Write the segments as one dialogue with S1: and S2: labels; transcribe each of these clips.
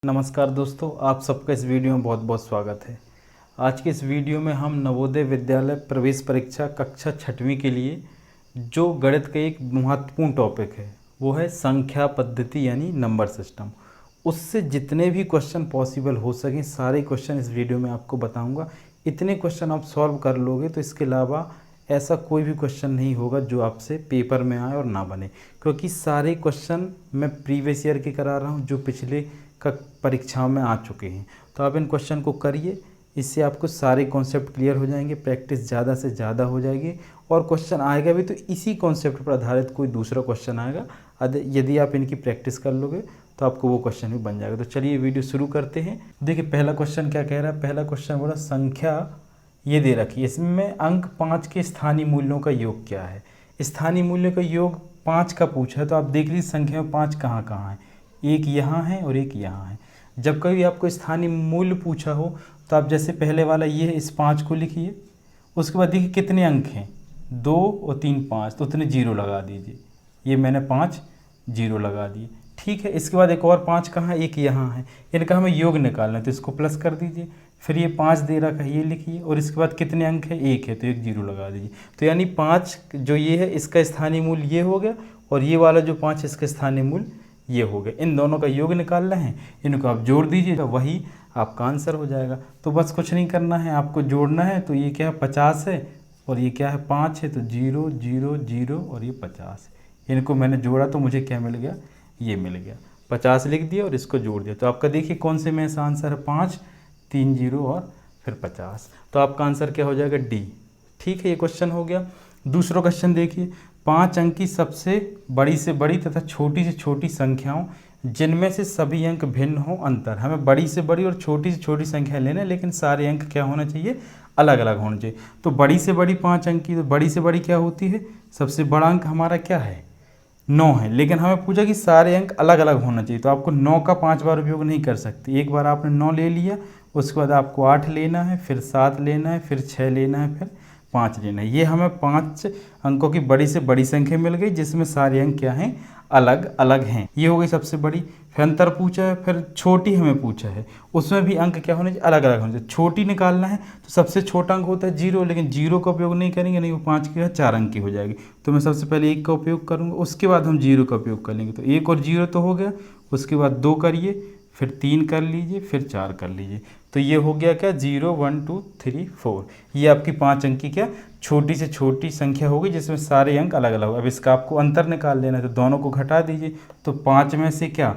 S1: नमस्कार दोस्तों, आप सबका इस वीडियो में बहुत बहुत स्वागत है। आज के इस वीडियो में हम नवोदय विद्यालय प्रवेश परीक्षा कक्षा 6वीं के लिए जो गणित का एक महत्वपूर्ण टॉपिक है वो है संख्या पद्धति यानी नंबर सिस्टम। उससे जितने भी क्वेश्चन पॉसिबल हो सकें सारे क्वेश्चन इस वीडियो में आपको बताऊंगा। इतने क्वेश्चन आप सॉल्व कर लोगे तो इसके अलावा ऐसा कोई भी क्वेश्चन नहीं होगा जो आपसे पेपर में आए और ना बने, क्योंकि सारे क्वेश्चन मैं प्रीवियस ईयर के करा रहा हूँ जो पिछले परीक्षाओं में आ चुके हैं। तो आप इन क्वेश्चन को करिए, इससे आपको सारे कॉन्सेप्ट क्लियर हो जाएंगे, प्रैक्टिस ज़्यादा से ज़्यादा हो जाएगी और क्वेश्चन आएगा भी तो इसी कॉन्सेप्ट पर आधारित कोई दूसरा क्वेश्चन आएगा। यदि आप इनकी प्रैक्टिस कर लोगे तो आपको वो क्वेश्चन भी बन जाएगा। तो चलिए वीडियो शुरू करते हैं। देखिए पहला क्वेश्चन क्या कह रहा है। पहला क्वेश्चन बोला संख्या ये दे रखी है, इसमें अंक 5 के स्थानीय मूल्यों का योग क्या है। स्थानीय मूल्यों का योग 5 का पूछा है, तो आप देख लीजिए संख्या में 5 कहाँ कहाँ है। एक यहाँ है और एक यहाँ है। जब कभी आपको स्थानीय मूल्य पूछा हो तो आप जैसे पहले वाला ये है, इस 5 को लिखिए। उसके बाद देखिए कितने अंक हैं, 2 और 3 5, तो उतने जीरो लगा दीजिए। ये मैंने 5 जीरो लगा दिए, ठीक है। इसके बाद एक और 5 कहाँ है, एक यहाँ है। इनका हमें योग निकालना है तो इसको प्लस कर दीजिए। फिर ये 5 दे रखा है, ये लिखिए और इसके बाद कितने अंक है, एक है तो एक जीरो लगा दीजिए। तो यानी 5 जो ये है इसका स्थानीय मूल्य ये हो गया और ये वाला जो 5 इसका स्थानीय मूल्य ये हो गया। इन दोनों का योग निकालना है, इनको आप जोड़ दीजिए तो वही आपका आंसर हो जाएगा। तो बस कुछ नहीं करना है, आपको जोड़ना है। तो ये क्या है 50 है और ये क्या है 5 है, तो 0 0 0 और ये 50 है। इनको मैंने जोड़ा तो मुझे क्या मिल गया, ये मिल गया। 50 लिख दिया और इसको जोड़ दिया। तो आपका देखिए कौन से में ऐसा आंसर है, 5 3 0 और फिर 50। तो आपका आंसर क्या हो जाएगा, डी। ठीक है, ये क्वेश्चन हो गया। दूसरा क्वेश्चन देखिए, 5 अंक की सबसे बड़ी से बड़ी तथा छोटी से छोटी संख्याओं जिनमें से सभी अंक भिन्न हो अंतर। हमें बड़ी से बड़ी और छोटी से छोटी संख्या लेना है, लेकिन सारे अंक क्या होना चाहिए, अलग अलग होने चाहिए। तो बड़ी से बड़ी 5 अंक की, तो बड़ी से बड़ी क्या होती है, सबसे बड़ा अंक हमारा क्या है 9 है। लेकिन हमें पूछा कि सारे अंक अलग अलग होना चाहिए, तो आपको 9 का 5 बार उपयोग नहीं कर सकते। एक बार आपने 9 ले लिया, उसके बाद आपको 8 लेना है, फिर 7 लेना है, फिर 6 लेना है, फिर 5 लेना है। ये हमें 5 अंकों की बड़ी से बड़ी संख्या मिल गई जिसमें सारे अंक क्या हैं, अलग अलग हैं। ये हो गई सबसे बड़ी। फिर अंतर पूछा है, फिर छोटी हमें पूछा है, उसमें भी अंक क्या होने चाहिए, अलग अलग होने चाहिए। छोटी निकालना है तो सबसे छोटा अंक होता है 0, लेकिन 0 का उपयोग नहीं करेंगे, नहीं वो 5 की 4 अंक की हो जाएगी। तो मैं सबसे पहले 1 का उपयोग करूँगा, उसके बाद हम 0 का उपयोग कर लेंगे। तो 1 और 0 तो हो गया, उसके बाद 2 करिए, फिर 3 कर लीजिए, फिर 4 कर लीजिए। तो ये हो गया क्या, 0 1 2 3 4। ये आपकी 5 अंक की क्या छोटी से छोटी संख्या होगी जिसमें सारे अंक अलग अलग हो। अब इसका आपको अंतर निकाल लेना है, तो दोनों को घटा दीजिए। तो 5 में से क्या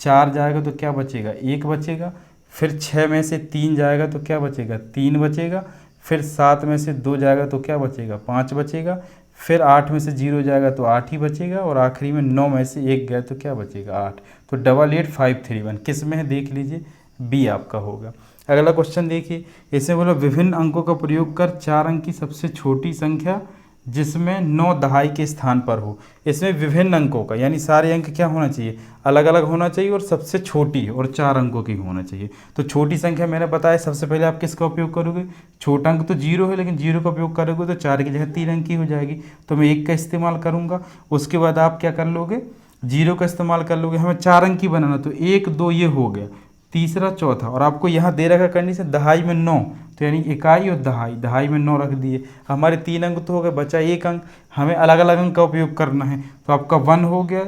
S1: 4 जाएगा तो क्या बचेगा, 1 बचेगा। फिर 6 में से 3 जाएगा तो क्या बचेगा, 3 बचेगा। फिर 7 में से 2 जाएगा तो क्या बचेगा, 5 बचेगा। फिर 8 में से 0 जाएगा तो 8 ही बचेगा। और आखिरी में 9 में से 1 गया तो क्या बचेगा, 8। तो 888531 किस में है, देख लीजिए, बी आपका होगा। अगला क्वेश्चन देखिए, इसमें बोला विभिन्न अंकों का प्रयोग कर 4 अंक की सबसे छोटी संख्या जिसमें 9 दहाई के स्थान पर हो। इसमें विभिन्न अंकों का यानी सारे अंक क्या होना चाहिए, अलग अलग होना चाहिए और सबसे छोटी और 4 अंकों की होना चाहिए। तो छोटी संख्या मैंने बताया, सबसे पहले आप किसका उपयोग करोगे, छोटा अंक तो 0 है, लेकिन 0 का उपयोग करोगे तो 4 की जगह 3 अंक की हो जाएगी। तो मैं 1 का इस्तेमाल करूँगा। उसके बाद आप क्या कर लोगे, 0 का इस्तेमाल कर लोगे। हमें 4 अंक की बनाना, तो 1 2 ये हो गया, तीसरा चौथा। और आपको यहाँ दे रखा कंडीशन दहाई में 9, तो यानी इकाई और दहाई, दहाई में 9 रख दिए। हमारे 3 अंक तो हो गए, बचा 1 अंक। हमें अलग अलग अंक का उपयोग करना है, तो आपका 1 हो गया,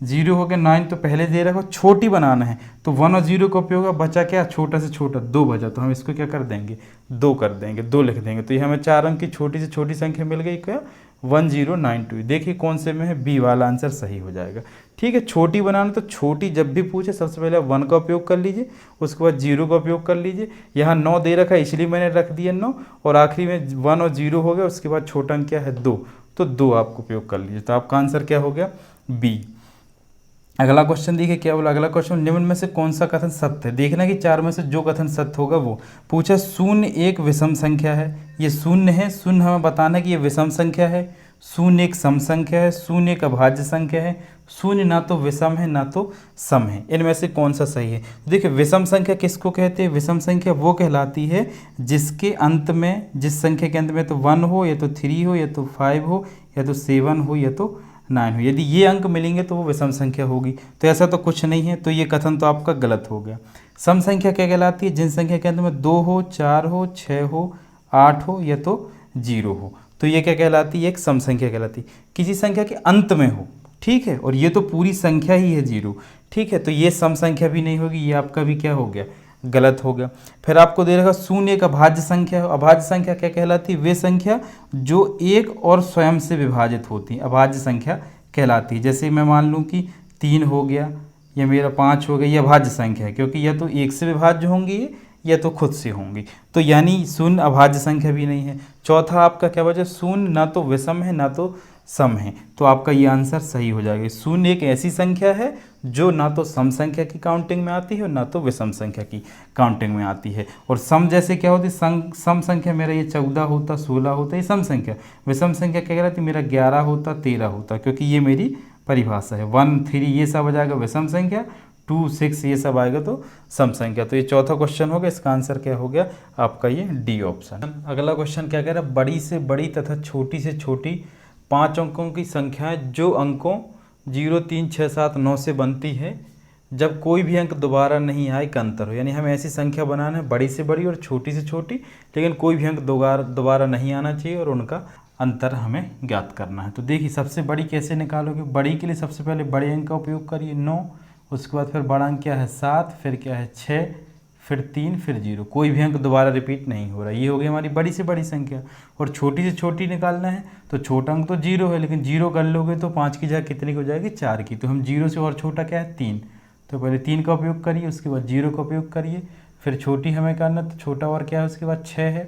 S1: 0 हो गया, 9 तो पहले दे रखा, छोटी बनाना है तो 1 और 0 का उपयोग है। बचा क्या, छोटा से छोटा 2 बचा, तो हम इसको क्या कर देंगे, 2 कर देंगे, 2 लिख देंगे। तो ये हमें 4 अंक की छोटी से छोटी संख्या मिल गई क्या, 1092। देखिए कौन से में है, बी वाला आंसर सही हो जाएगा। ठीक है, छोटी बनाना तो छोटी जब भी पूछे सबसे पहले 1 का उपयोग कर लीजिए, उसके बाद 0 का उपयोग कर लीजिए। यहाँ 9 दे रखा है इसलिए मैंने रख दिया 9, और आखिरी में 1 और 0 हो गया। उसके बाद छोटा अंक क्या है 2, तो 2 आपको उपयोग कर लीजिए। तो आपका आंसर क्या हो गया, बी। अगला क्वेश्चन देखिए क्या बोला। अगला क्वेश्चन, निम्न में से कौन सा कथन सत्य है। देखना कि 4 में से जो कथन सत्य होगा वो पूछा। शून्य एक विषम संख्या है, ये शून्य है। शून्य हमें बताना है कि ये विषम संख्या है। शून्य एक सम संख्या है। शून्य एक अभाज्य संख्या है। शून्य ना तो विषम है ना तो सम है। इनमें से कौन सा सही है। देखिए विषम संख्या किसको कहते हैं, विषम संख्या वो कहलाती है जिसके अंत में, जिस संख्या के अंत में तो 1 हो, या तो 3 हो, या तो 5 हो, या तो 7 हो, या तो 9 हो। यदि ये अंक मिलेंगे तो वो विषम संख्या होगी। तो ऐसा तो कुछ नहीं है, तो ये कथन तो आपका गलत हो गया। सम संख्या क्या कहलाती है? जिन संख्या के अंत में 2 हो, 4 हो, 6 हो, 8 हो या तो 0 हो, तो ये क्या कहलाती है? एक सम संख्या कहलाती है। किसी संख्या के अंत में हो, ठीक है, और ये तो पूरी संख्या ही है 0, ठीक है, तो ये सम संख्या भी नहीं होगी, ये आपका भी क्या हो गया? गलत हो गया। फिर आपको दे रखा शून्य एक अभाज्य संख्या है। अभाज्य संख्या क्या कहलाती है? वे संख्या जो एक और स्वयं से विभाजित होती है, अभाज्य संख्या कहलाती है। जैसे मैं मान लूँ कि 3 हो गया या मेरा 5 हो गया, ये अभाज्य संख्या है, क्योंकि या तो एक से विभाज्य होंगी या तो खुद से होंगी, तो यानी शून्य अभाज्य संख्या भी नहीं है। चौथा आपका क्या बचा? शून्य ना तो विषम है ना तो सम है, तो आपका ये आंसर सही हो जाएगा। शून्य एक ऐसी संख्या है जो ना तो सम संख्या की काउंटिंग में आती है और ना तो विषम संख्या की काउंटिंग में आती है। और सम जैसे क्या होती है? सम संख्या मेरा ये 14 होता, 16 होता, ये सम संख्या। विषम संख्या क्या कहलाती? मेरा 11 होता, 13 होता, क्योंकि ये मेरी परिभाषा है। 1, 3 ये सब आ जाएगा विषम संख्या, 2, 6 ये सब आएगा तो सम संख्या। तो ये चौथा क्वेश्चन हो गया, इसका आंसर क्या हो गया आपका? ये डी ऑप्शन। अगला क्वेश्चन क्या कह रहा है? बड़ी से बड़ी तथा छोटी से छोटी 5 अंकों की संख्याएं जो अंकों 0, 3, 6, 7, 9 से बनती है, जब कोई भी अंक दोबारा नहीं आए का अंतर हो। यानी हमें ऐसी संख्या बनाना है बड़ी से बड़ी और छोटी से छोटी, लेकिन कोई भी अंक दोबारा नहीं आना चाहिए और उनका अंतर हमें ज्ञात करना है। तो देखिए सबसे बड़ी कैसे निकालोगे? बड़ी के लिए सबसे पहले बड़े अंक का उपयोग करिए 9, उसके बाद फिर बड़ा अंक क्या है 7, फिर क्या है 6, फिर 3, फिर 0। कोई भी अंक दोबारा रिपीट नहीं हो रहा, ये हो गई हमारी बड़ी से बड़ी संख्या। और छोटी से छोटी निकालना है तो छोटा अंक तो 0 है, लेकिन 0 कर लोगे तो 5 की जगह कितनी की हो जाएगी? 4 की। तो हम 0 से और छोटा क्या है? 3, तो पहले 3 का उपयोग करिए, उसके बाद 0 का उपयोग करिए, फिर छोटी हमें करना तो छोटा और क्या है उसके बाद 6 है,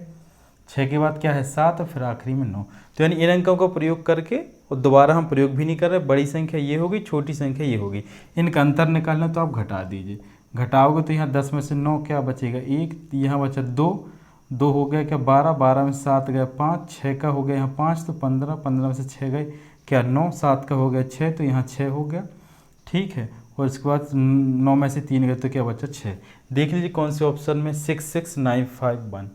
S1: 6 के बाद क्या है 7 और फिर आखिरी में 9। तो यानी इन अंकों का प्रयोग करके, और दोबारा हम प्रयोग भी नहीं कर रहे, बड़ी संख्या ये होगी, छोटी संख्या ये होगी, इनका अंतर निकालना तो आप घटा दीजिए। घटाओगे तो यहाँ 10 में से 9 क्या बचेगा? 1, यहाँ बचा 2, 2 हो गया क्या 12, 12 में 7 गए 5, 6 का हो गया यहाँ 5 तो 15, 15 में से 6 गए क्या 9, 7 का हो गया 6 तो यहाँ 6 हो गया, ठीक है। और इसके बाद 9 में से 3 गए तो क्या बचा 6। देख लीजिए कौन से ऑप्शन में 66951,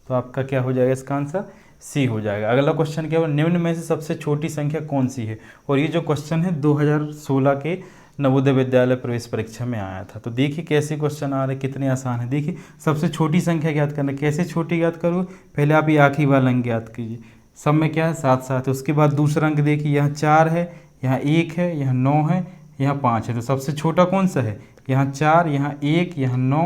S1: तो आपका क्या हो जाएगा इसका आंसर? सी हो जाएगा। अगला क्वेश्चन क्या है? निम्न में से सबसे छोटी संख्या कौन सी है? और ये जो क्वेश्चन है 2016 के नवोदय विद्यालय प्रवेश परीक्षा में आया था। तो देखिए कैसे क्वेश्चन आ रहे, कितने आसान है। देखिए सबसे छोटी संख्या ज्ञात करना, कैसे छोटी ज्ञात करोगे? पहले आप ये आखिरी वाला अंक ज्ञात कीजिए, सब में क्या है 7 7 है। उसके बाद दूसरा अंक देखिए, यहाँ 4 है, यहाँ 1 है, यहाँ 9 है, यहाँ 5 है। तो सबसे छोटा कौन सा है? यहाँ 4, यहाँ 1, यहाँ 9,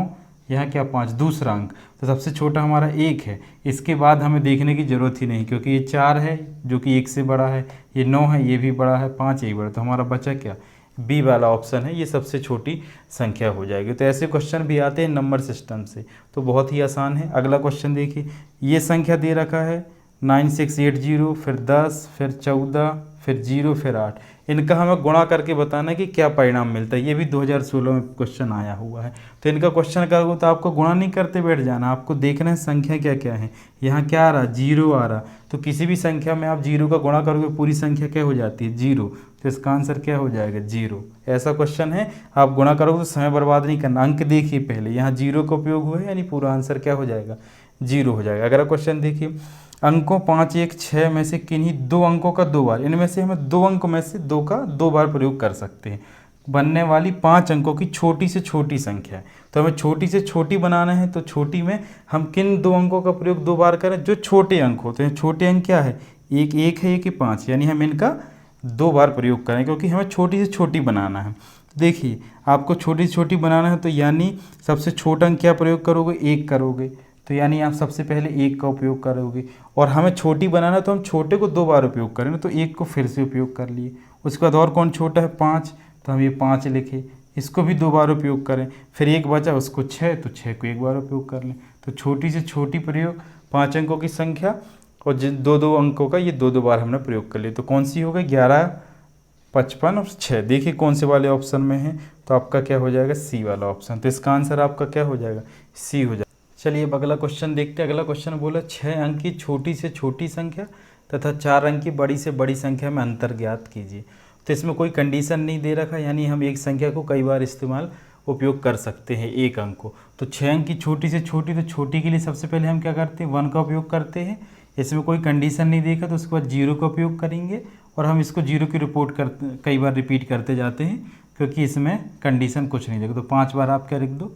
S1: यहाँ क्या 5, दूसरा अंक। तो सबसे छोटा हमारा 1 है। इसके बाद हमें देखने की ज़रूरत ही नहीं, क्योंकि ये 4 है जो कि 1 से बड़ा है, ये 9 है ये भी बड़ा है, 5 यही बड़ा, तो हमारा बचा क्या? बी वाला ऑप्शन है, ये सबसे छोटी संख्या हो जाएगी। तो ऐसे क्वेश्चन भी आते हैं नंबर सिस्टम से, तो बहुत ही आसान है। अगला क्वेश्चन देखिए, ये संख्या दे रखा है 9680, फिर 10, फिर 14, फिर 0, फिर 8। इनका हमें गुणा करके बताना है कि क्या परिणाम मिलता है। ये भी 2016 में क्वेश्चन आया हुआ है। तो इनका क्वेश्चन करोगे तो आपको गुणा नहीं करते बैठ जाना, आपको देखना है संख्या क्या क्या है। यहाँ क्या आ रहा? 0 आ रहा। तो किसी भी संख्या में आप 0 का गुणा करोगे पूरी संख्या क्या हो जाती है? 0। तो इसका आंसर क्या हो जाएगा? 0। ऐसा क्वेश्चन है, आप गुणा करोगे तो समय बर्बाद नहीं करना। अंक देखिए पहले, यहाँ 0 का उपयोग हुआ है, यानी पूरा आंसर क्या हो जाएगा? 0 हो जाएगा। अगला क्वेश्चन देखिए, अंकों 5, 1, 6 में से किन्हीं 2 अंकों का 2 बार, इनमें से हमें 2 अंकों में से 2 का 2 बार प्रयोग कर सकते हैं। बनने वाली 5 अंकों की छोटी से छोटी संख्या है। तो हमें छोटी से छोटी बनाना है, तो छोटी में हम किन 2 अंकों का प्रयोग 2 बार करें? जो छोटे अंक होते हैं। छोटे अंक क्या है? एक 1 है, एक 5, यानी हम इनका 2 बार प्रयोग करें, क्योंकि हमें छोटी से छोटी बनाना है। देखिए आपको छोटी से छोटी बनाना है, तो यानी सबसे छोटा अंक क्या प्रयोग करोगे? 1 करोगे, तो यानी आप सबसे पहले 1 का उपयोग करोगे। और हमें छोटी बनाना है तो हम छोटे को 2 बार उपयोग करें, तो 1 को फिर से उपयोग कर लिए। उसके बाद और कौन छोटा है? 5, तो हम ये 5 लिखे, इसको भी 2 बार उपयोग करें। फिर 1 बचा उसको 6, तो 6 को 1 बार उपयोग कर लें। तो छोटी से छोटी प्रयोग 5 अंकों की संख्या और जिन 2 अंकों का ये 2 बार हमने प्रयोग कर लिया। तो कौन सी हो गई? 11, 55 और 6। देखिए कौन से वाले ऑप्शन में है, तो आपका क्या हो जाएगा? सी वाला ऑप्शन। तो इसका आंसर आपका क्या हो जाएगा? सी हो जाएगा। चलिए अब अगला क्वेश्चन देखते हैं। अगला क्वेश्चन बोला 6 अंक की छोटी से छोटी संख्या तथा 4 अंक की बड़ी से बड़ी संख्या में अंतर ज्ञात कीजिए। तो इसमें कोई कंडीशन नहीं दे रखा, यानी हम एक संख्या को कई बार उपयोग कर सकते हैं एक अंक को। तो 6 अंक की छोटी से छोटी, तो छोटी के लिए सबसे पहले हम क्या करते हैं? 1 का उपयोग करते हैं। इसमें कोई कंडीशन नहीं देखा, तो उसके बाद 0 का उपयोग करेंगे और हम इसको जीरो की रिपोर्ट करते कई बार रिपीट करते जाते हैं क्योंकि इसमें कंडीशन कुछ नहीं देगा। तो 5 बार आप क्या लिख दो,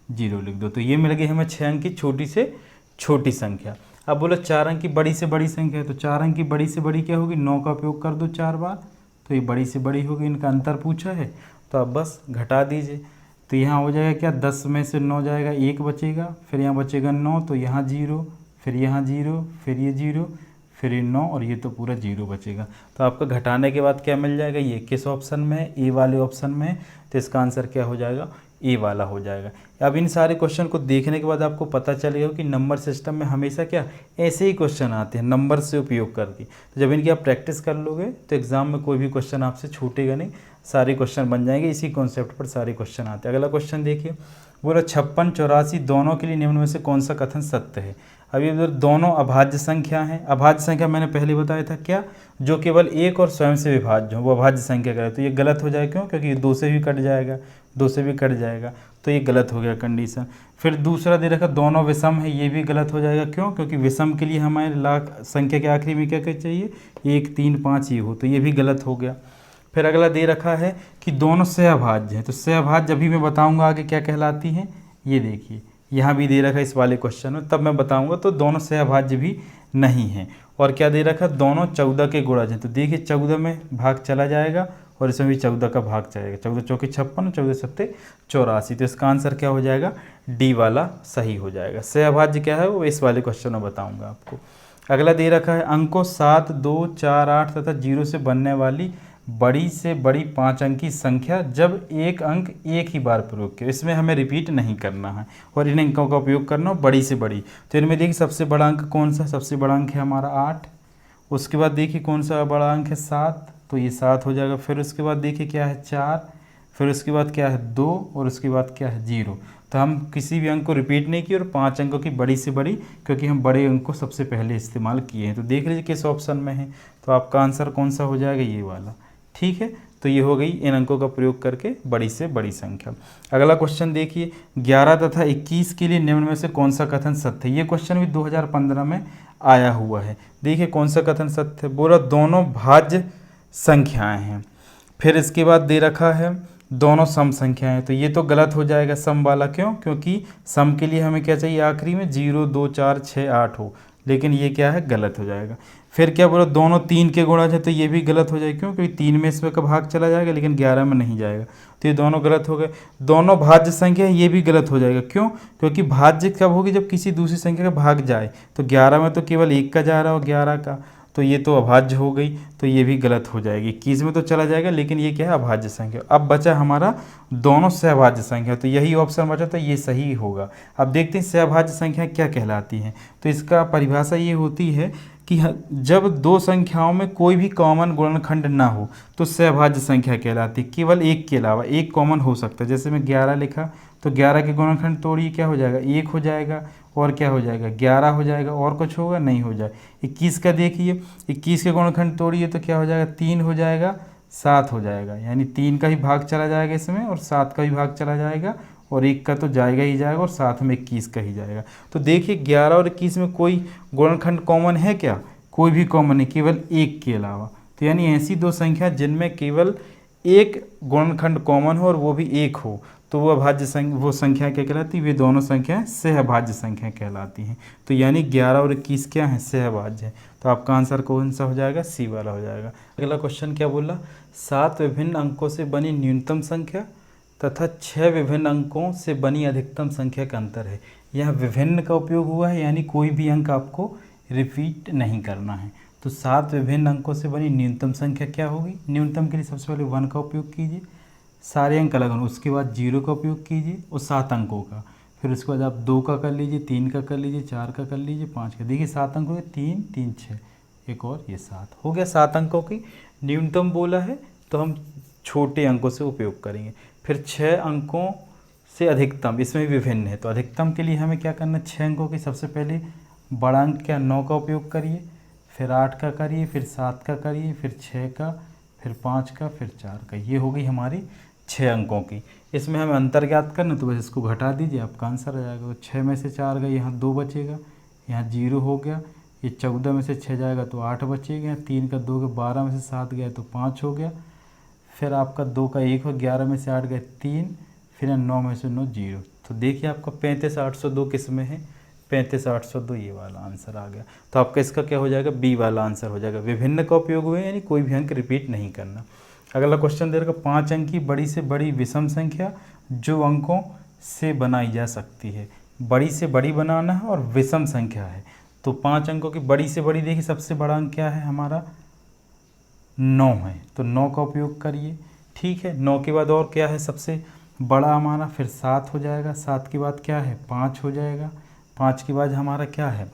S1: जीरो लिख दो। तो ये मिल गई हमें 6 अंक की छोटी से छोटी संख्या। अब बोलो 4 अंक की बड़ी से बड़ी संख्या है, तो 4 अंक की बड़ी से बड़ी क्या होगी, 9 का उपयोग कर दो 4 बार, तो ये बड़ी से बड़ी होगी। इनका अंतर पूछा है तो आप बस घटा दीजिए। तो यहाँ हो जाएगा क्या, 10 में से 9 जाएगा, 1 बचेगा, फिर यहाँ बचेगा 9, तो यहाँ 0, फिर यहाँ 0, फिर ये 0, फिर ये 9 और ये तो पूरा 0 बचेगा। तो आपका घटाने के बाद क्या मिल जाएगा, ये किस ऑप्शन में है, ए वाले ऑप्शन में है। तो इसका आंसर क्या हो जाएगा, ए वाला हो जाएगा। अब इन सारे क्वेश्चन को देखने के बाद आपको पता चलेगा कि नंबर सिस्टम में हमेशा क्या ऐसे ही क्वेश्चन आते हैं नंबर से उपयोग करके। तो जब इनकी आप प्रैक्टिस कर लोगे तो एग्जाम में कोई भी क्वेश्चन आपसे छूटेगा नहीं, सारे क्वेश्चन बन जाएंगे। इसी कॉन्सेप्ट पर सारे क्वेश्चन आते हैं। अगला क्वेश्चन देखिए, बोला 56, 84 दोनों के लिए निम्न में से कौन सा कथन सत्य है। अब ये दोनों अभाज्य संख्या हैं। अभाज्य संख्या मैंने पहले बताया था क्या, जो केवल एक और स्वयं से विभाज्य हो वो अभाज्य संख्या करे। तो ये गलत हो जाएगा, क्यों, क्योंकि 2 से भी कट जाएगा, 2 से भी कट जाएगा, तो ये गलत हो गया कंडीशन। फिर दूसरा दे रखा दोनों विषम है, ये भी गलत हो जाएगा, क्यों, क्योंकि विषम के लिए हमारे लाख संख्या के आखिरी में क्या क्या चाहिए, 1, 3, 5 ये हो, तो ये भी गलत हो गया। फिर अगला दे रखा है कि दोनों सहअभाज्य हैं। तो सहअभाज्य अभी मैं बताऊंगा आगे क्या कहलाती हैं। ये देखिए यहाँ भी दे रखा है इस वाले क्वेश्चन में, तब मैं बताऊंगा। तो दोनों सहअभाज्य भी नहीं है। और क्या दे रखा, दोनों 14 के गुणज हैं। तो देखिए 14 में भाग चला जाएगा और इसमें भी 14 का भाग चलेगा, 14 चौके 56, 14 सत्ते 84। तो इसका आंसर क्या हो जाएगा, डी वाला सही हो जाएगा। सहअभाज्य क्या है वो इस वाले क्वेश्चन में बताऊंगा आपको। अगला दे रखा है अंकों 7, 2, 4, 8 तथा 0 से बनने वाली बड़ी से बड़ी 5 अंक की संख्या जब एक अंक एक ही बार प्रयोग किया। इसमें हमें रिपीट नहीं करना है और इन अंकों का उपयोग करना हो बड़ी से बड़ी। तो इनमें देखिए सबसे बड़ा अंक कौन सा, सबसे बड़ा अंक है हमारा 8। उसके बाद देखिए कौन सा बड़ा अंक है 7, तो ये 7 हो जाएगा। फिर उसके बाद देखिए क्या है 4, फिर उसके बाद क्या है 2 और उसके बाद क्या है 0। तो हम किसी भी अंक को रिपीट नहीं किए और 5 अंकों की बड़ी से बड़ी, क्योंकि हम बड़े अंक को सबसे पहले इस्तेमाल किए हैं। तो देख लीजिए किस ऑप्शन में है। तो आपका आंसर कौन सा हो जाएगा, ये वाला। ठीक है, तो ये हो गई इन अंकों का प्रयोग करके बड़ी से बड़ी संख्या। अगला क्वेश्चन देखिए, 11 तथा 21 के लिए निम्न में से कौन सा कथन सत्य है। ये क्वेश्चन भी 2015 में आया हुआ है। देखिए कौन सा कथन सत्य है, बोला दोनों भाज्य संख्याएं हैं। फिर इसके बाद दे रखा है दोनों सम संख्याएं हैं। तो ये तो गलत हो जाएगा सम वाला, क्यों, क्योंकि सम के लिए हमें क्या चाहिए आखिरी में 0, 2, 4, 6, 8 हो, लेकिन ये क्या है गलत हो जाएगा। फिर क्या बोला दोनों 3 के गुणज है, तो ये भी गलत हो जाएगा, क्यों, क्योंकि 3 में इसमें का भाग चला जाएगा लेकिन 11 में नहीं जाएगा। तो ये दोनों गलत हो गए। दोनों भाज्य संख्या है, ये भी गलत हो जाएगा, क्यों, क्योंकि भाज्य कब होगी, जब किसी दूसरी संख्या का भाग जाए। तो 11 में तो केवल 1 का जा रहा हो 11 का, तो ये तो अभाज्य हो गई, तो ये भी गलत हो जाएगी। 21 में तो चला जाएगा लेकिन ये क्या है अभाज्य संख्या। अब बचा हमारा दोनों सहभाज्य संख्या, तो यही ऑप्शन बचा, तो ये सही होगा। अब देखते हैं सहभाज्य संख्या क्या कहलाती हैं। तो इसका परिभाषा ये होती है कि जब दो संख्याओं में कोई भी कॉमन गुणनखंड ना हो तो सहभाज्य संख्या कहलाती है। केवल एक के अलावा एक कॉमन हो सकता है। जैसे मैं 11 लिखा तो 11 के गुणनखंड तोड़िए, क्या हो जाएगा 1 हो जाएगा, और क्या हो जाएगा 11 हो जाएगा, और कुछ होगा नहीं हो जाए। 21 का देखिए, 21 के गुणनखंड तोड़िए तो क्या हो जाएगा 3 हो जाएगा, 7 हो जाएगा, यानी 3 का ही भाग चला जाएगा इसमें और 7 का भी भाग चला जाएगा, और 1 का तो जाएगा ही जाएगा और साथ में 21 का ही जाएगा। तो देखिए 11 और 21 में कोई गुणनखंड कॉमन है क्या, कोई भी कॉमन नहीं, केवल 1 के अलावा। तो यानी ऐसी दो संख्या जिनमें केवल एक गुणनखंड कॉमन हो और वो भी 1 हो, तो वो अभाज्य संख्या, वो संख्या क्या कहलाती है, वे दोनों संख्याएं सहभाज्य संख्या कहलाती हैं। तो यानी 11 और 21 क्या हैं, सहभाज्य हैं। तो आपका आंसर कौन सा हो जाएगा, सी वाला हो जाएगा। अगला क्वेश्चन क्या बोला, 7 विभिन्न अंकों से बनी न्यूनतम संख्या तथा 6 विभिन्न अंकों से बनी अधिकतम संख्या का अंतर है। यह विभिन्न का उपयोग हुआ है, यानी कोई भी अंक आपको रिपीट नहीं करना है। तो 7 विभिन्न अंकों से बनी न्यूनतम संख्या क्या होगी, न्यूनतम के लिए सबसे पहले 1 का उपयोग कीजिए, सारे अंक अलग हों, उसके बाद 0 का उपयोग कीजिए और 7 अंकों का, फिर उसके बाद आप 2 का कर लीजिए, 3 का कर लीजिए, 4 का कर लीजिए, 5 का। देखिए 7 अंकों के 3, 3, 6, एक और ये 7 हो गया। 7 अंकों की न्यूनतम बोला है तो हम छोटे अंकों से उपयोग करेंगे। फिर 6 अंकों से अधिकतम, इसमें विभिन्न है, तो अधिकतम के लिए हमें क्या करना है, 6 अंकों की सबसे पहले बड़ा अंक क्या 9 का उपयोग करिए, फिर 8 का करिए, फिर 7 का करिए, फिर 6 का, फिर 5 का, फिर 4 का। ये हो गई हमारी 6 अंकों की। इसमें हमें अंतर ज्ञात करना, तो बस इसको घटा दीजिए, आपका आंसर आ जाएगा। तो 6 में से 4 गए, यहाँ 2 बचेगा, यहाँ 0 हो गया, ये 14 में से 6 जाएगा तो 8 बचेगा, 3 का 2 के 12 में से 7 गया तो 5 हो गया, फिर आपका 2 का 1 हो, 11 में से 8 गए 3, फिर 9 में से 9 0। तो देखिए आपका 35,802 किस में है, 35,802 ये वाला आंसर आ गया। तो आपका इसका क्या हो जाएगा, बी वाला आंसर हो जाएगा। विभिन्न का उपयोग हुए यानी कोई भी अंक रिपीट नहीं करना। अगला क्वेश्चन दे रखा 5 अंक की बड़ी से बड़ी विषम संख्या जो अंकों से बनाई जा सकती है। बड़ी से बड़ी बनाना है और विषम संख्या है। तो 5 अंकों की बड़ी से बड़ी, देखिए सबसे बड़ा अंक क्या है हमारा 9 है, तो 9 का उपयोग करिए। ठीक है, 9 के बाद और क्या है सबसे बड़ा हमारा, फिर 7 हो जाएगा, 7 के बाद क्या है 5 हो जाएगा, 5 के बाद हमारा क्या है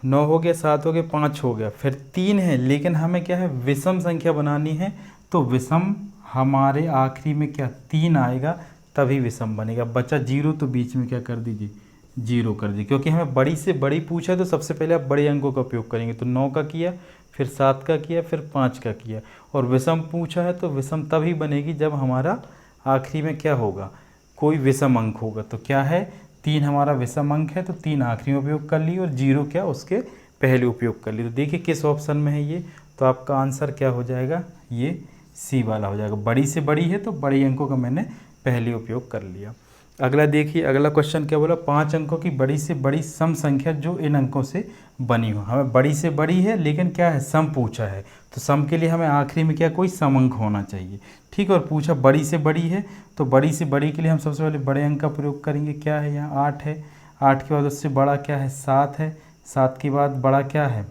S1: 9 हो गया, 7 हो गया, 5 हो गया, फिर 3 है। लेकिन हमें क्या है विषम संख्या बनानी है, तो विषम हमारे आखिरी में क्या 3 आएगा तभी विषम बनेगा। बचा 0 तो बीच में क्या कर दीजिए 0 कर दीजिए, क्योंकि हमें बड़ी से बड़ी पूछा है तो सबसे पहले आप बड़े अंकों का उपयोग करेंगे। तो 9 का किया, फिर 7 का किया, फिर 5 का किया, और विषम पूछा है तो विषम तभी बनेगी जब हमारा आखिरी में क्या होगा कोई विषम अंक होगा। तो क्या है 3 हमारा विषम अंक है, तो 3 आखिरी में उपयोग कर ली और 0 क्या उसके पहले उपयोग कर ली। तो देखिए किस ऑप्शन में है ये, तो आपका आंसर क्या हो जाएगा, ये सी वाला हो जाएगा। बड़ी से बड़ी है तो बड़े अंकों का मैंने पहले उपयोग कर लिया। अगला देखिए, अगला क्वेश्चन क्या बोला, 5 अंकों की बड़ी से बड़ी सम संख्या जो इन अंकों से बनी हो। हमें बड़ी से बड़ी है लेकिन क्या है सम पूछा है, तो सम के लिए हमें आखिरी में क्या कोई सम अंक होना चाहिए। ठीक है, और पूछा बड़ी से बड़ी है, तो बड़ी से बड़ी के लिए हम सबसे पहले बड़े अंक का प्रयोग करेंगे। क्या है यहाँ 8 है, 8 के बाद उससे बड़ा क्या है 7 है, 7 के बाद बड़ा क्या है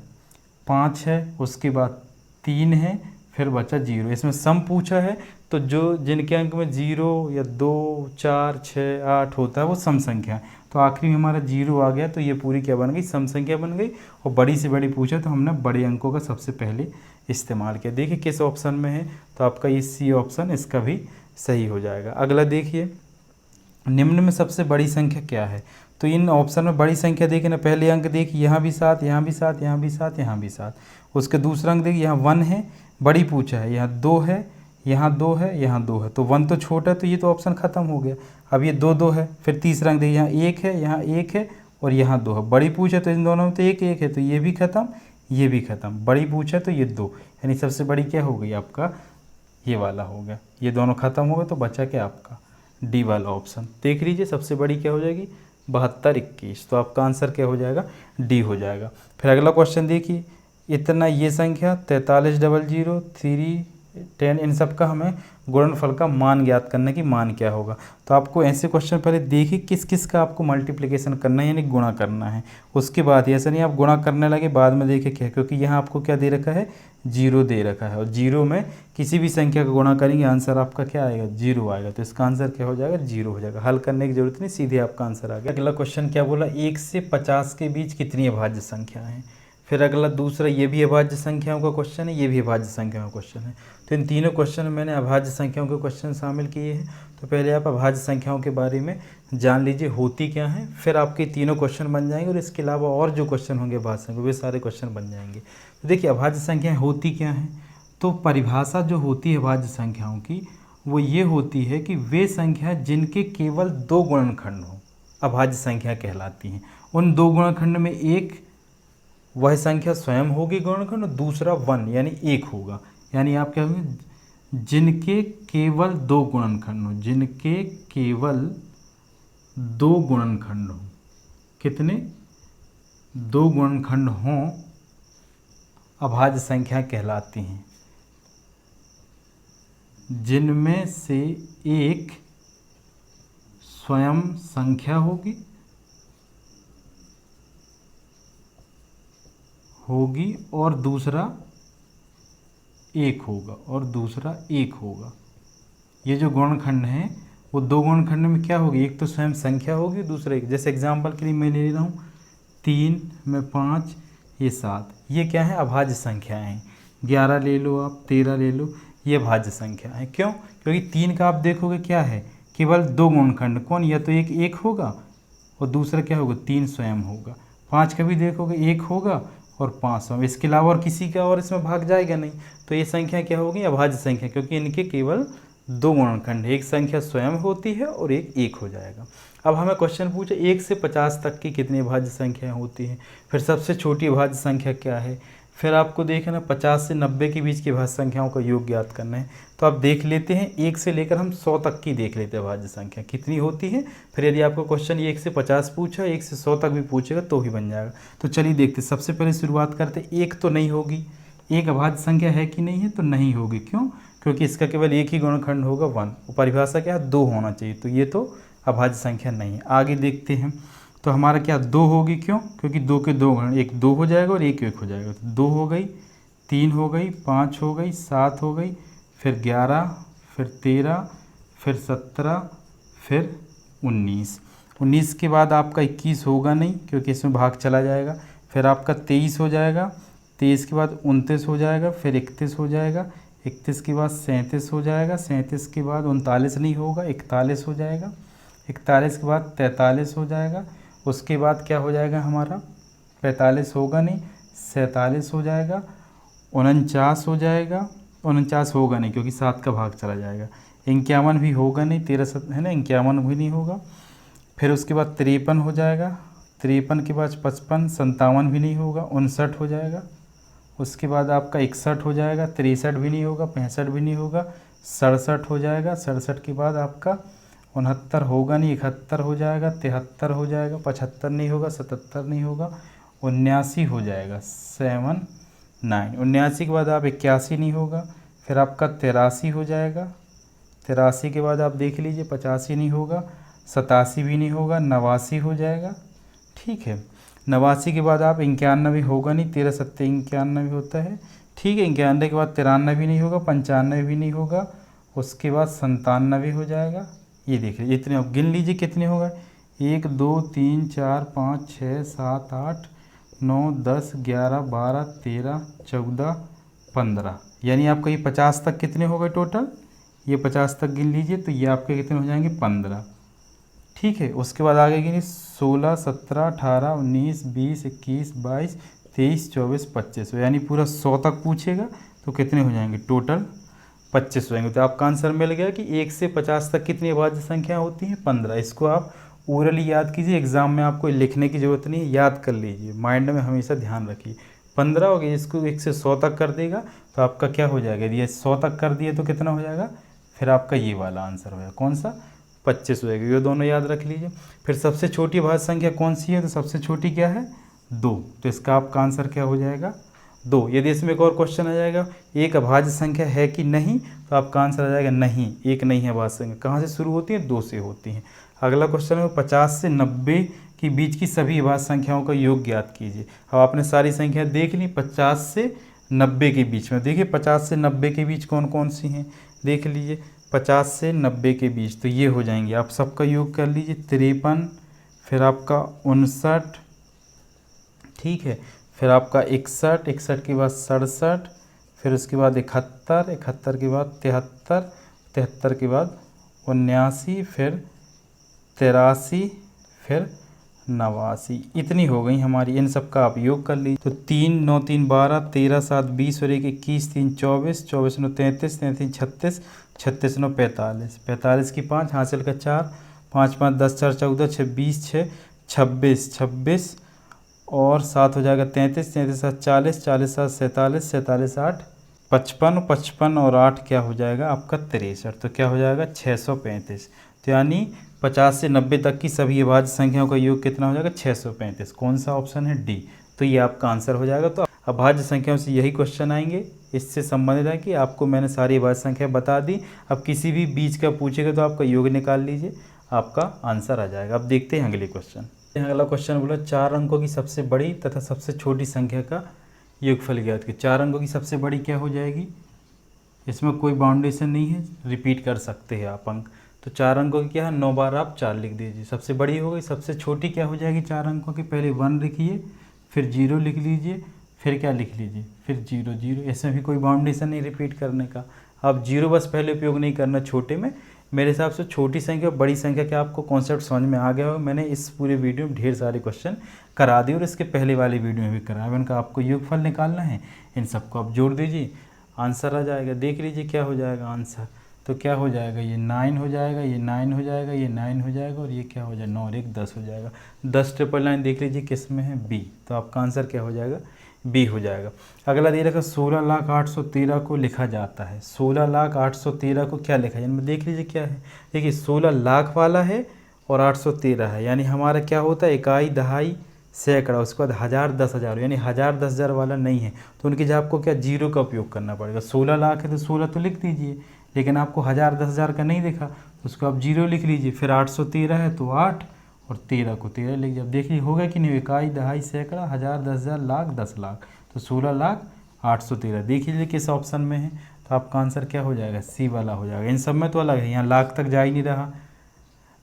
S1: 5 है, उसके बाद 3 है, फिर बचा 0। इसमें सम पूछा है तो जो जिनके अंक में 0 या 2 4 6 8 होता है वो सम संख्या है। तो आखिरी में हमारा 0 आ गया, तो ये पूरी क्या बन गई सम संख्या बन गई। और बड़ी से बड़ी पूछा तो हमने बड़े अंकों का सबसे पहले इस्तेमाल किया। देखिए किस ऑप्शन में है, तो आपका ये सी ऑप्शन इसका भी सही हो जाएगा। अगला देखिए, निम्न में सबसे बड़ी संख्या क्या है। तो इन ऑप्शन में बड़ी संख्या देखिए ना, पहले अंक देखिए यहाँ भी 7, यहाँ भी 7, यहाँ भी 7, यहाँ भी 7। उसके दूसरा अंक देखिए यहाँ 1 है, बड़ी पूछा है, यहाँ 2 है, यहाँ 2 है, यहाँ 2 है, तो 1 तो छोटा है, तो ये तो ऑप्शन खत्म हो गया। अब ये 2 2 है, फिर तीसरा अंक देखिए यहाँ 1 है, यहाँ 1 है और यहाँ 2 है। बड़ी पूछा तो इन दोनों में तो 1 1 है, तो ये भी खत्म, ये भी खत्म। बड़ी पूछा तो ये 2, यानी सबसे बड़ी क्या हो गई आपका ये वाला हो गया। ये दोनों खत्म हो गए तो बचा क्या आपका डी वाला ऑप्शन। देख लीजिए सबसे बड़ी क्या हो जाएगी 72 21, तो आपका आंसर क्या हो जाएगा डी हो जाएगा। फिर अगला क्वेश्चन देखिए, इतना ये संख्या 43 00 3 10 इन सब का हमें गुणनफल का मान ज्ञात करना कि मान क्या होगा। तो आपको ऐसे क्वेश्चन पहले देखिए किस किस का आपको मल्टीप्लिकेशन करना है यानी गुणा करना है, उसके बाद ऐसा नहीं आप गुणा करने लगे बाद में देखिए क्या, क्योंकि यहाँ आपको क्या दे रखा है 0 दे रखा है, और 0 में किसी भी संख्या का गुणा करेंगे आंसर आपका क्या आएगा 0 आएगा। तो इसका आंसर क्या हो जाएगा 0 हो जाएगा। हल करने की जरूरत नहीं, सीधे आपका आंसर आ गया। अगला क्वेश्चन क्या बोला, 1 से 50 के बीच कितनी अभाज्य संख्या है। फिर अगला दूसरा ये भी अभाज्य संख्याओं का क्वेश्चन है, ये भी अभाज्य संख्याओं का क्वेश्चन है। तो इन तीनों क्वेश्चन में मैंने अभाज्य संख्याओं के क्वेश्चन शामिल किए हैं। तो पहले आप अभाज्य संख्याओं के बारे में जान लीजिए होती क्या है, फिर आपके तीनों क्वेश्चन बन जाएंगे और इसके अलावा और जो क्वेश्चन होंगे अभाज्य संख्या वे सारे क्वेश्चन बन जाएंगे। तो देखिए अभाज्य संख्याएँ होती क्या हैं, तो परिभाषा जो होती है अभाज्य संख्याओं की वो ये होती है कि वे संख्या जिनके केवल 2 गुणनखंड हों अभाज्य संख्या कहलाती हैं। उन 2 गुणनखंड में एक वह संख्या स्वयं होगी गुणनखंड और दूसरा 1 यानी 1 होगा। यानी आप क्या होंगे जिनके केवल 2 गुणनखंड हो, जिनके केवल 2 गुणनखंड हो, कितने 2 गुणनखंड हों अभाज्य संख्या कहलाती हैं, जिनमें से एक स्वयं संख्या होगी और दूसरा 1 होगा, ये जो गुणनखंड हैं वो 2 गुणनखंड में क्या होगी, एक तो स्वयं संख्या होगी दूसरा 1। जैसे एग्जांपल के लिए मैं ले रहा हूँ 3 में 5 ये 7, ये क्या है अभाज्य संख्याएं हैं। 11 ले लो आप, 13 ले लो, ये अभाज्य संख्या है। क्यों, क्योंकि 3 का आप देखोगे क्या है केवल 2 गुणनखंड, कौन या तो एक 1 होगा और दूसरा क्या होगा 3 स्वयं होगा। 5 का भी देखोगे 1 होगा और 5 स्वयं, इसके अलावा और किसी का और इसमें भाग जाएगा नहीं। तो ये संख्या क्या होगी अभाज्य संख्या, क्योंकि इनके केवल दो गुणनखंड, एक संख्या स्वयं होती है और एक हो जाएगा। अब हमें क्वेश्चन पूछे 1 से 50 तक की कितनी भाज्य संख्याएं होती हैं, फिर सबसे छोटी भाज्य संख्या क्या है, फिर आपको देखना 50 से 90 के बीच की भाज्य संख्याओं का योग ज्ञात करना है। तो आप देख लेते हैं 1 से लेकर हम 100 तक की देख लेते हैं भाज्य संख्या कितनी होती है। फिर यदि आपको क्वेश्चन 1 से 50 पूछा, 1 से 100 तक भी पूछेगा तो ही बन जाएगा। तो चलिए देखते, सबसे पहले शुरुआत करते, एक तो नहीं होगी, एक अभाज्य संख्या है कि नहीं है, तो नहीं होगी। क्यों? क्योंकि इसका केवल एक ही गुणनखंड होगा 1। परिभाषा क्या है? 2 होना चाहिए, तो ये तो अभाज्य संख्या नहीं है। आगे देखते हैं, तो हमारा क्या 2 होगी। क्यों? क्योंकि 2 के 2 गुण, एक 2 हो जाएगा और एक हो जाएगा। तो 2 हो गई, 3 हो गई, 5 हो गई, 7 हो गई, फिर 11, फिर 13, फिर 17, फिर 19। 19 के बाद आपका 21 होगा नहीं, क्योंकि इसमें भाग चला जाएगा। फिर आपका 23 हो जाएगा, 23 के बाद 29 हो जाएगा, फिर 31 हो जाएगा, 31 के बाद 37 हो जाएगा, 37 के बाद 39 नहीं होगा, 41 हो जाएगा, 41 के बाद 43 हो जाएगा। उसके बाद क्या हो जाएगा हमारा? 45 होगा नहीं, 47 हो जाएगा, 49 हो जाएगा, 49 होगा नहीं क्योंकि 7 का भाग चला जाएगा, 51 भी होगा नहीं, 13 है ना, 51 भी नहीं होगा। फिर उसके बाद 53 हो जाएगा, 53 के बाद 55, 57 भी नहीं होगा, 59 हो जाएगा। उसके बाद आपका 61 हो जाएगा, 63 भी नहीं होगा, 65 भी नहीं होगा, 67 हो जाएगा। 67 के बाद आपका 69 होगा नहीं, 71 हो जाएगा, 73 हो जाएगा, 75 नहीं होगा, 77 नहीं होगा, 79 हो जाएगा, 79। 79 के बाद आप 81 नहीं होगा, फिर आपका 83 हो जाएगा। 83 के बाद आप देख लीजिए 85 नहीं होगा, 87 भी नहीं होगा, 89 हो जाएगा। ठीक है, 89 के बाद आप 91 होगा नहीं, 13 सत्ते 91 होता है। ठीक है, 91 के बाद 93 भी नहीं होगा, 95 भी नहीं होगा, उसके बाद 97 हो जाएगा। ये देख लीजिए, इतने अब गिन लीजिए कितने होगा। 1 2 3 4 5 6 7 8 9 10 11 12 13 14 15, यानी आपका ये 50 तक कितने हो गए टोटल? ये 50 तक गिन लीजिए, तो ये आपके कितने हो जाएंगे? 15। ठीक है, उसके बाद आगे गिनिए 16 17 18 19 20 21 22 23 24 25, यानी पूरा 100 तक पूछेगा तो कितने हो जाएंगे टोटल? 25 हो जाएंगे। तो आपका आंसर मिल गया कि 1 से 50 तक कितनी अभाज्य संख्या होती हैं? 15। इसको आप ओरली याद कीजिए, एग्जाम में आपको लिखने की ज़रूरत नहीं है, याद कर लीजिए, माइंड में हमेशा ध्यान रखिए। 15 हो गया, इसको 1 से 100 तक कर देगा तो आपका क्या हो जाएगा? यदि 100 तक कर दिए तो कितना हो जाएगा? फिर आपका ये वाला आंसर हो जाएगा, कौन सा? 25 हो जाएगा। ये दोनों याद रख लीजिए। फिर सबसे छोटी भाज्य संख्या कौन सी है? तो सबसे छोटी क्या है? 2। तो इसका आपका आंसर क्या हो जाएगा? 2। यदि इसमें एक और क्वेश्चन आ जाएगा, एक अभाज्य संख्या है कि नहीं, तो आपका आंसर आ जाएगा नहीं, एक नहीं है अभाज्य संख्या। कहाँ से शुरू होती है? 2 से होती हैं। अगला क्वेश्चन है 50 से 90 के बीच की सभी अभाज्य संख्याओं का योग ज्ञात कीजिए। अब आपने सारी संख्या देख ली 50 से 90 के बीच में। देखिए 50 से 90 के बीच कौन कौन सी हैं, देख लीजिए। 50 से 90 के बीच तो ये हो जाएंगे, आप सबका योग कर लीजिए। 53, फिर आपका 59, ठीक है, फिर आपका 61, 61 के बाद 67, फिर उसके बाद 71, 71 के बाद 73, 73 के बाद 79, फिर 83, फिर 89। इतनी हो गई हमारी, इन सब का आप योग कर लीजिए। तो 3 9 3 12, 13 7 20 और 1 21, 3 24, 24 9 33, 33 36, 36 9 45, 45 की 5 हासिल का 4, 5 5 10 4 14, 26 6 26, 26 और 7 हो जाएगा 33, 33 7 40, 40 7 47, 47 8 55, 55 और 8 क्या हो जाएगा आपका? 63। तो क्या हो जाएगा? 635। तो यानी 50 से 90 तक की सभी अभाज्य संख्याओं का योग कितना हो जाएगा? 635। कौन सा ऑप्शन है? डी। तो ये आपका आंसर हो जाएगा। तो अभाज्य संख्याओं से यही क्वेश्चन आएंगे, इससे संबंधित है कि आपको मैंने सारी अभाज्य संख्या बता दी। अब किसी भी बीच का पूछेगा तो आपका योग निकाल लीजिए, आपका आंसर आ जाएगा। अब देखते हैं अगले क्वेश्चन। अगला क्वेश्चन बोला 4 अंकों की सबसे बड़ी तथा सबसे छोटी संख्या का योगफल ज्ञात कीजिए। 4 अंकों की सबसे बड़ी क्या हो जाएगी? इसमें कोई बाउंडेशन नहीं है, रिपीट कर सकते हैं आप अंक। तो 4 अंकों की क्या है? 9 बार आप 4 लिख दीजिए, सबसे बड़ी हो गई। सबसे छोटी क्या हो जाएगी 4 अंकों की? पहले 1 लिखिए, फिर 0 लिख लीजिए, फिर क्या लिख लीजिए? फिर 0 0। इसमें भी कोई बाउंडेशन नहीं रिपीट करने का। अब 0 बस पहले उपयोग नहीं करना छोटे में। मेरे हिसाब से छोटी संख्या और बड़ी संख्या का आपको कॉन्सेप्ट समझ में आ गया हो। मैंने इस पूरे वीडियो में ढेर सारे क्वेश्चन करा दिए और इसके पहले वाले वीडियो में भी कराया। उनका आपको योगफल निकालना है, इन सबको आप जोड़ दीजिए, आंसर आ जाएगा। देख लीजिए क्या हो जाएगा आंसर। तो क्या हो जाएगा, ये 9 हो जाएगा, ये 9 हो जाएगा, ये 9 हो जाएगा और ये क्या हो जाएगा 9 और 1 10 हो जाएगा। 10 ट्रिपल 9 देख लीजिए किस में है, बी। तो आपका आंसर क्या हो जाएगा, बी हो जाएगा। अगला दे रखा 16,813 को लिखा जाता है। 16,813 को क्या लिखा है, देख लीजिए क्या है। देखिए 16 लाख वाला है और 813 है, यानी हमारा क्या होता है इकाई, दहाई, सैकड़ा, उसके बाद हज़ार, 10,000, यानी 1000 10,000 वाला नहीं है। तो उनकी जगह आपको क्या जीरो का उपयोग करना पड़ेगा। 16 लाख है तो 16 तो लिख दीजिए, लेकिन आपको 1000 10,000 का नहीं दिखा तो उसको आप जीरो लिख लीजिए। फिर 813 है तो 8 और 13 को 13 लिख दिया। अब देखिए होगा कि नहीं, इकाई, दहाई, सैकड़ा, 1000 10,000, लाख, 10 लाख, तो 16,813 देख लीजिए किस ऑप्शन में है। तो आपका आंसर क्या हो जाएगा, सी वाला हो जाएगा। इन सब में तो अलग है, यहाँ लाख तक जा ही नहीं रहा,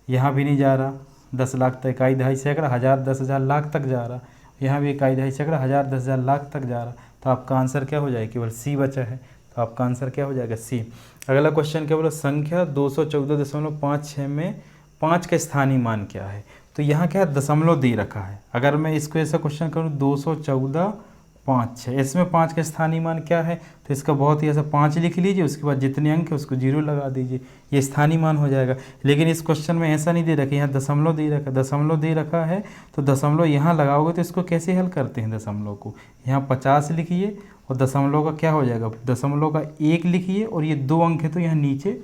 S1: यहाँ भी नहीं जा रहा, 10 लाख तक इकाई, दहाई, सैकड़ा, 1000 10,000, लाख तक जा रहा, यहाँ भी इकाई, दहाई, सैकड़ा, 1000 10,000, लाख तक जा रहा। तो आपका आंसर क्या हो जाएगा, केवल सी बचा है। तो आपका आंसर क्या हो जाएगा, सी। अगला क्वेश्चन क्या बोला, संख्या 214.56 में 5 का स्थानीय मान क्या है। तो यहाँ क्या दशमलव दे रखा है। अगर मैं इसको ऐसा क्वेश्चन करूँ 214.56, इसमें 5 का स्थानीय मान क्या है, तो इसका बहुत ही ऐसा 5 लिख लीजिए, उसके बाद जितने अंक है उसको जीरो लगा दीजिए, ये स्थानीय मान हो जाएगा। लेकिन इस क्वेश्चन में ऐसा नहीं दे रखा, यहाँ दशमलव दे रखा, दशमलव दे रखा है तो दशमलव यहाँ लगाओगे तो इसको कैसे हल करते हैं, दशमलव को यहाँ 50 लिखिए और दशमलव का क्या हो जाएगा, दशमलव का 1 लिखिए और ये 2 अंक है तो यहाँ नीचे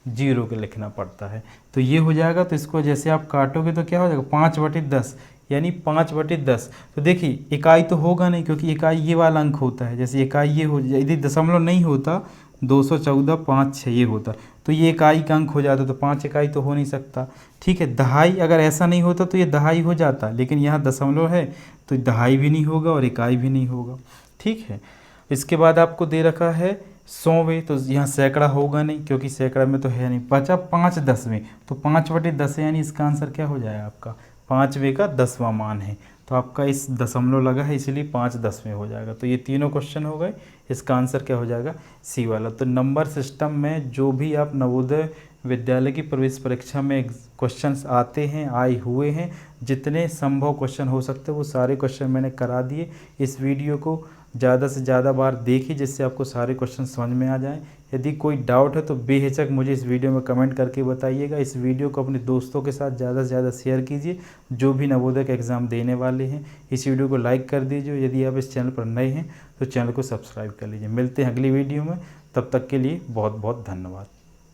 S1: जीरो के लिखना पड़ता है। तो ये हो जाएगा, तो इसको जैसे आप काटोगे तो क्या हो जाएगा 5/10, यानी 5/10। तो देखिए इकाई तो होगा नहीं, क्योंकि इकाई ये वाला अंक होता है। जैसे इकाई ये हो जाए, यदि दशमलव नहीं होता 214.56 ये होता तो ये इकाई का अंक हो जाता, तो 5 इकाई तो हो नहीं सकता। ठीक है, दहाई अगर ऐसा नहीं होता तो ये दहाई हो जाता, लेकिन यहाँ दशमलव है तो दहाई भी नहीं होगा और इकाई भी नहीं होगा। ठीक है, इसके बाद आपको दे रखा है 100वें, तो यहाँ सैकड़ा होगा नहीं, क्योंकि सैकड़ा में तो है नहीं। बचा 5/10, तो 5/10 यानी इसका आंसर क्या हो जाएगा, आपका 5वें का 10वां मान है। तो आपका इस दशमलव लगा है इसलिए 5/10 हो जाएगा। तो ये तीनों क्वेश्चन हो गए, इसका आंसर क्या हो जाएगा, सी वाला। तो नंबर सिस्टम में जो भी आप नवोदय विद्यालय की प्रवेश परीक्षा में क्वेश्चंस आते हैं, आए हुए हैं, जितने संभव क्वेश्चन हो सकते हैं वो सारे क्वेश्चन मैंने करा दिए। इस वीडियो को ज़्यादा से ज़्यादा बार देखिए जिससे आपको सारे क्वेश्चन समझ में आ जाएं। यदि कोई डाउट है तो बेहिचक मुझे इस वीडियो में कमेंट करके बताइएगा। इस वीडियो को अपने दोस्तों के साथ ज़्यादा से ज़्यादा शेयर कीजिए जो भी नवोदय का एग्ज़ाम देने वाले हैं। इस वीडियो को लाइक कर दीजिए, यदि आप इस चैनल पर नए हैं तो चैनल को सब्सक्राइब कर लीजिए। मिलते हैं अगली वीडियो में, तब तक के लिए बहुत बहुत धन्यवाद।